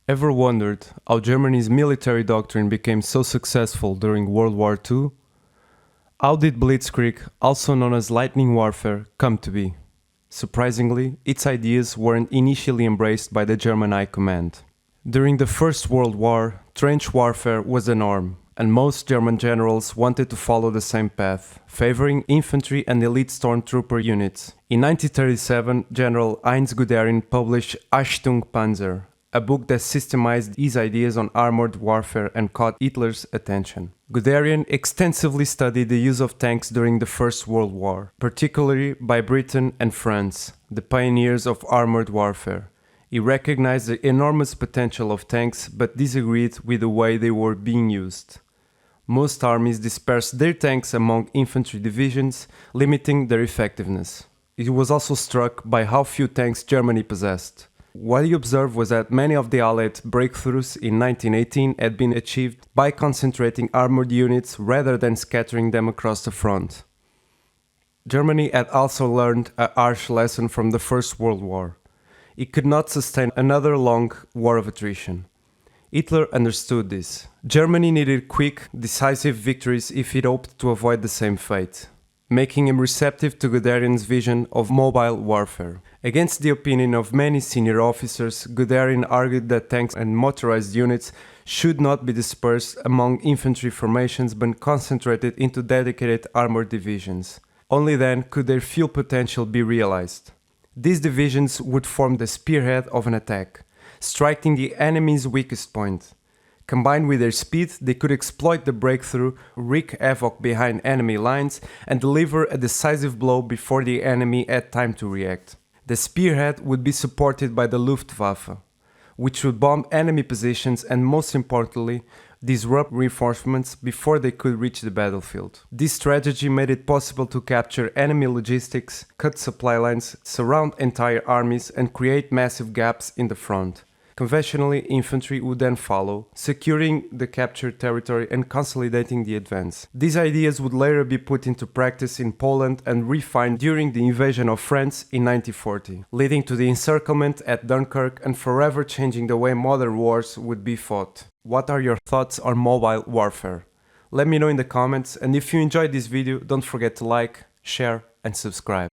Ever wondered how Germany's military doctrine became so successful during World War II? How did Blitzkrieg, also known as lightning warfare, come to be? Surprisingly, its ideas weren't initially embraced by the German High Command. During the First World War, trench warfare was the norm, and most German generals wanted to follow the same path, favoring infantry and elite stormtrooper units. In 1937, General Heinz Guderian published Achtung, Panzer, a book that systemized his ideas on armored warfare and caught Hitler's attention. Guderian extensively studied the use of tanks during the First World War, particularly by Britain and France, the pioneers of armored warfare. He recognized the enormous potential of tanks but disagreed with the way they were being used. Most armies dispersed their tanks among infantry divisions, limiting their effectiveness. He was also struck by how few tanks Germany possessed. What he observed was that many of the Allied breakthroughs in 1918 had been achieved by concentrating armored units rather than scattering them across the front. Germany had also learned a harsh lesson from the First World War. It could not sustain another long war of attrition. Hitler understood this. Germany needed quick, decisive victories if it hoped to avoid the same fate, making him receptive to Guderian's vision of mobile warfare. Against the opinion of many senior officers, Guderian argued that tanks and motorized units should not be dispersed among infantry formations but concentrated into dedicated armored divisions. Only then could their full potential be realized. These divisions would form the spearhead of an attack, striking the enemy's weakest point. Combined with their speed, they could exploit the breakthrough, wreak havoc behind enemy lines, and deliver a decisive blow before the enemy had time to react. The spearhead would be supported by the Luftwaffe, which would bomb enemy positions and, most importantly, disrupt reinforcements before they could reach the battlefield. This strategy made it possible to capture enemy logistics, cut supply lines, surround entire armies, and create massive gaps in the front. Conventionally, infantry would then follow, securing the captured territory and consolidating the advance. These ideas would later be put into practice in Poland and refined during the invasion of France in 1940, leading to the encirclement at Dunkirk and forever changing the way modern wars would be fought. What are your thoughts on mobile warfare? Let me know in the comments, and if you enjoyed this video, don't forget to like, share and subscribe.